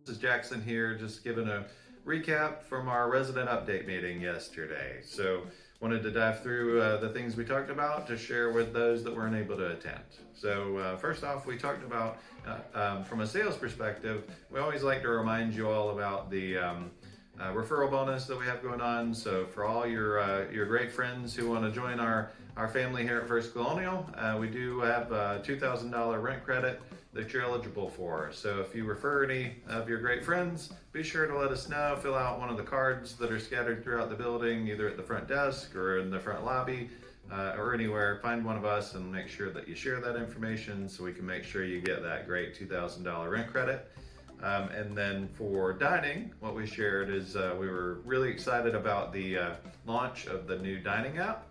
This is Jackson here, just giving a recap from our resident update meeting yesterday. So, wanted to dive through the things we talked about to share with those that weren't able to attend. So, first off, we talked about from a sales perspective, we always like to remind you all about the referral bonus that we have going on. So, for all your great friends who want to join our family here at First Colonial, we do have a $2,000 rent credit that you're eligible for. So if you refer any of your great friends, be sure to let us know. Fill out one of the cards that are scattered throughout the building, either at the front desk or in the front lobby or anywhere. Find one of us and make sure that you share that information so we can make sure you get that great $2,000 rent credit. And then for dining, what we shared is we were really excited about the launch of the new dining app.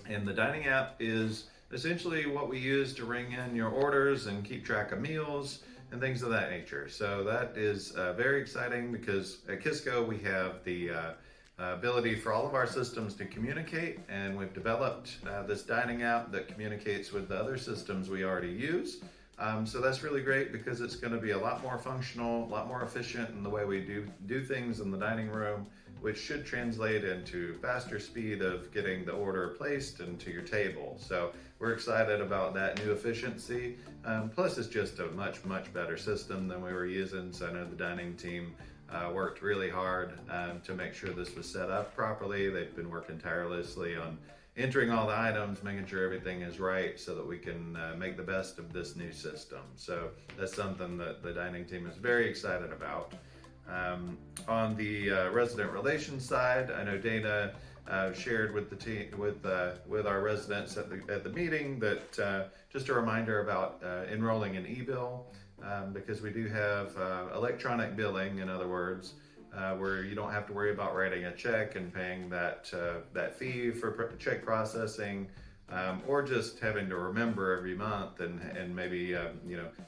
And the dining app is essentially what we use to ring in your orders and keep track of meals and things of that nature. So that is very exciting because at Kisco we have the ability for all of our systems to communicate, and we've developed this dining app that communicates with the other systems we already use. So that's really great because it's going to be a lot more functional, a lot more efficient in the way we do things in the dining room, which should translate into faster speed of getting the order placed into your table. So we're excited about that new efficiency. Plus it's just a much better system than we were using. So I know the dining team worked really hard to make sure this was set up properly. They've been working tirelessly on entering all the items, making sure everything is right so that we can make the best of this new system. So that's something that the dining team is very excited about. On the resident relations side, I know Dana shared with the team, with our residents at the meeting that just a reminder about enrolling in eBill because we do have electronic billing, in other words, where you don't have to worry about writing a check and paying that fee for check processing. Or just having to remember every month and maybe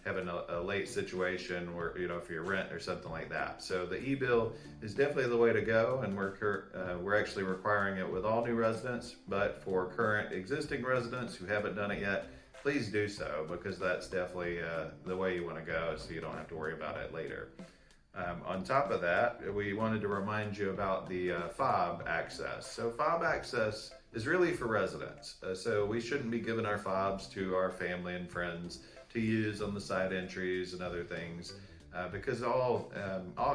having a late situation where for your rent or something like that. So the eBill is definitely the way to go, and we're actually requiring it with all new residents. But for current existing residents who haven't done it yet, please do so because that's definitely the way you want to go, so you don't have to worry about it later. On top of that, we wanted to remind you about the fob access. So fob access is really for residents. So we shouldn't be giving our fobs to our family and friends to use on the side entries and other things because all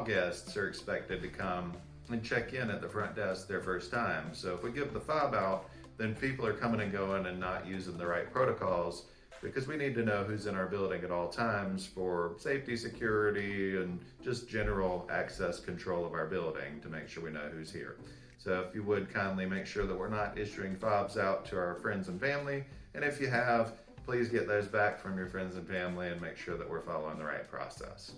guests are expected to come and check in at the front desk their first time. So if we give the fob out, then people are coming and going and not using the right protocols, because we need to know who's in our building at all times for safety, security, and just general access control of our building to make sure we know who's here. So if you would kindly make sure that we're not issuing fobs out to our friends and family, and if you have, please get those back from your friends and family and make sure that we're following the right process.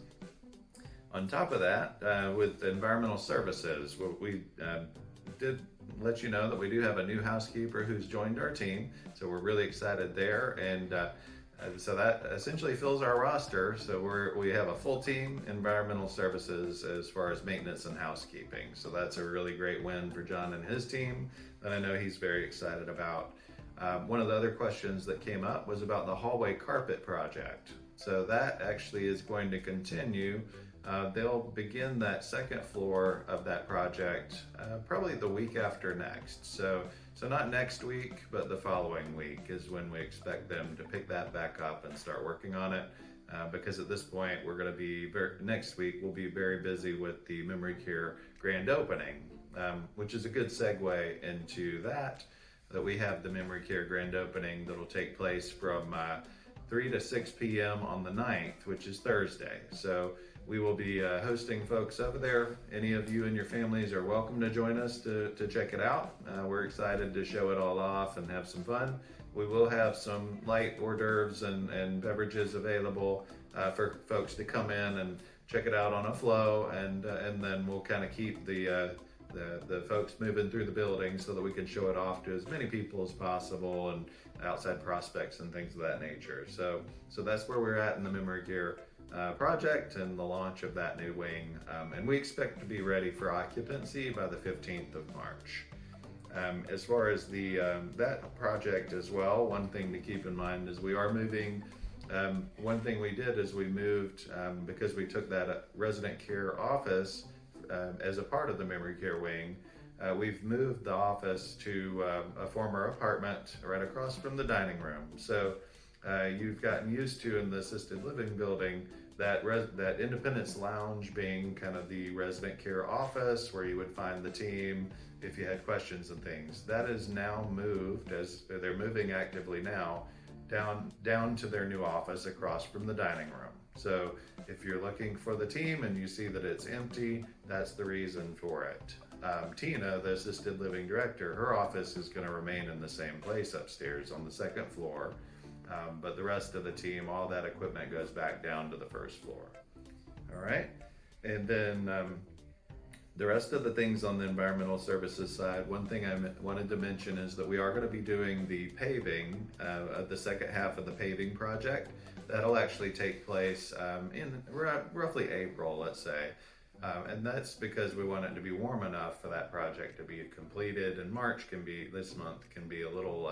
On top of that, with environmental services, we did let you know that we do have a new housekeeper who's joined our team, so we're really excited there, and so that essentially fills our roster. So we have a full team environmental services as far as maintenance and housekeeping. So that's a really great win for John and his team that I know he's very excited about. One of the other questions that came up was about the hallway carpet project. So that actually is going to continue. They'll begin that second floor of that project probably the week after next. So not next week, but the following week is when we expect them to pick that back up and start working on it. Because at this point, we're going to be next week. We'll be very busy with the Memory Care grand opening, which is a good segue into that we have the Memory Care grand opening that'll take place from 3 to 6 p.m. on the 9th, which is Thursday. So we will be hosting folks over there. Any of you and your families are welcome to join us to check it out. We're excited to show it all off and have some fun. We will have some light hors d'oeuvres and beverages available for folks to come in and check it out on a flow, and then we'll kind of keep the folks moving through the building so that we can show it off to as many people as possible and outside prospects and things of that nature. So that's where we're at in the Memory Care project and the launch of that new wing. And we expect to be ready for occupancy by the 15th of March. As far as that project as well, one thing to keep in mind is we are moving one thing we did is we moved, because we took that resident care office as a part of the memory care wing. We've moved the office to a former apartment right across from the dining room. So you've gotten used to, in the assisted living building, that Independence Lounge being kind of the resident care office where you would find the team if you had questions and things. That is now moved, as they're moving actively now, down to their new office across from the dining room. So if you're looking for the team and you see that it's empty, that's the reason for it. Tina, the assisted living director, her office is going to remain in the same place upstairs on the second floor. But the rest of the team, all that equipment goes back down to the first floor. All right. And then the rest of the things on the environmental services side, one thing I wanted to mention is that we are going to be doing the paving, the second half of the paving project. That'll actually take place in roughly April, let's say. And that's because we want it to be warm enough for that project to be completed. And this month can be a little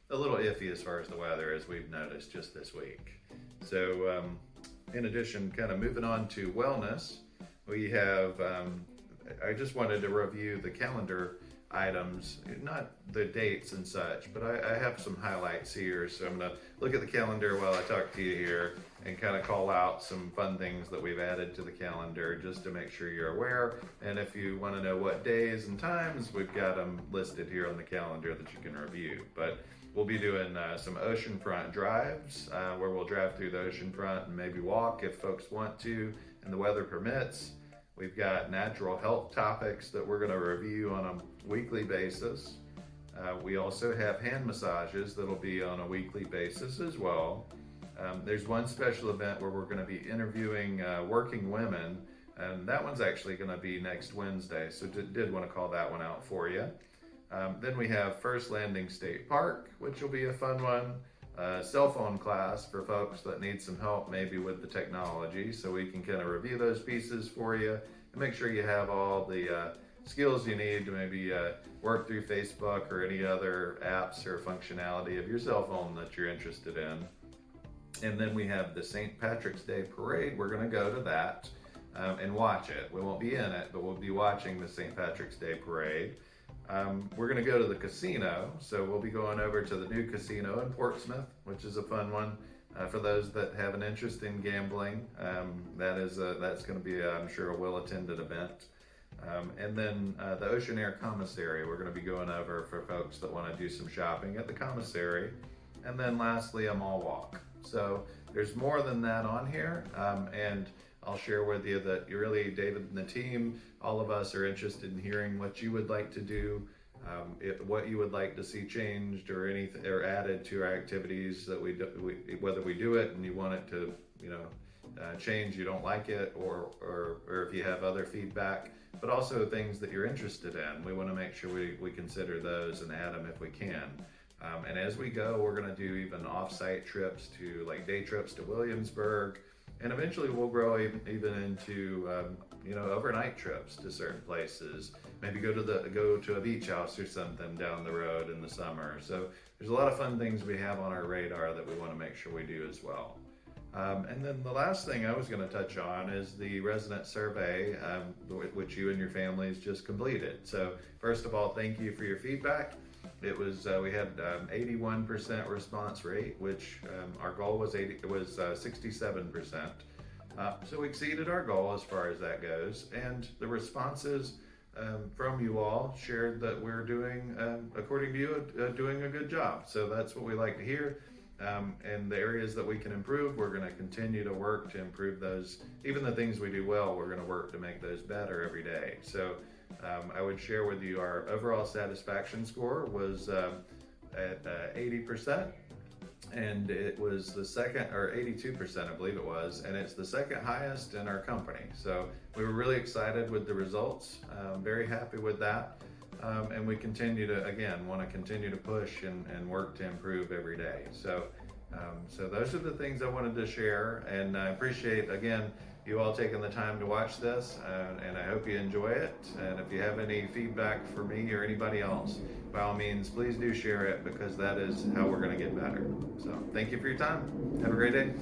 iffy as far as the weather, as we've noticed just this week. So in addition, kind of moving on to wellness, we have, I just wanted to review the calendar items, not the dates and such, but I have some highlights here. So I'm going to look at the calendar while I talk to you here and kind of call out some fun things that we've added to the calendar just to make sure you're aware. And if you want to know what days and times, we've got them listed here on the calendar that you can review. But we'll be doing some oceanfront drives where we'll drive through the oceanfront and maybe walk if folks want to and the weather permits. We've got natural health topics that we're going to review on a weekly basis. We also have hand massages that'll be on a weekly basis as well. There's one special event where we're going to be interviewing working women, and that one's actually going to be next Wednesday, so did want to call that one out for you. Then we have First Landing State Park, which will be a fun one. Cell phone class for folks that need some help maybe with the technology, so we can kind of review those pieces for you and make sure you have all the skills you need to maybe work through Facebook or any other apps or functionality of your cell phone that you're interested in. And then we have the St. Patrick's Day Parade. We're going to go to that and watch it. We won't be in it, but we'll be watching the St. Patrick's Day Parade. We're going to go to the casino, so we'll be going over to the new casino in Portsmouth, which is a fun one for those that have an interest in gambling. That's going to be, I'm sure, a well-attended event. And then the Ocean Air Commissary, we're going to be going over for folks that want to do some shopping at the commissary. And then lastly, a mall walk. So there's more than that on here, and I'll share with you that you really, David and the team, all of us are interested in hearing what you would like to do, what you would like to see changed or anything or added to our activities that we do, whether we do it and you want it to, change, you don't like it, or if you have other feedback, but also things that you're interested in. We want to make sure we consider those and add them if we can. And as we go, we're going to do even off-site trips to, like, day trips to Williamsburg. And eventually we'll grow even into, overnight trips to certain places. Maybe go to a beach house or something down the road in the summer. So there's a lot of fun things we have on our radar that we want to make sure we do as well. And then the last thing I was going to touch on is the resident survey, which you and your families just completed. So first of all, thank you for your feedback. It was we had 81% response rate, which our goal was 67%. So we exceeded our goal as far as that goes, and the responses from you all shared that we're doing, according to you, doing a good job. So that's what we like to hear. And the areas that we can improve, we're going to continue to work to improve those. Even the things we do well, we're going to work to make those better every day. So I would share with you our overall satisfaction score was at 80%, and it was the second, or 82% I believe it was, and it's the second highest in our company. So we were really excited with the results, very happy with that. And we continue to, again, want to continue to push and work to improve every day. So So those are the things I wanted to share, and I appreciate, again, you all taking the time to watch this, and I hope you enjoy it. And if you have any feedback for me or anybody else, by all means, please do share it, because that is how we're going to get better. So thank you for your time. Have a great day.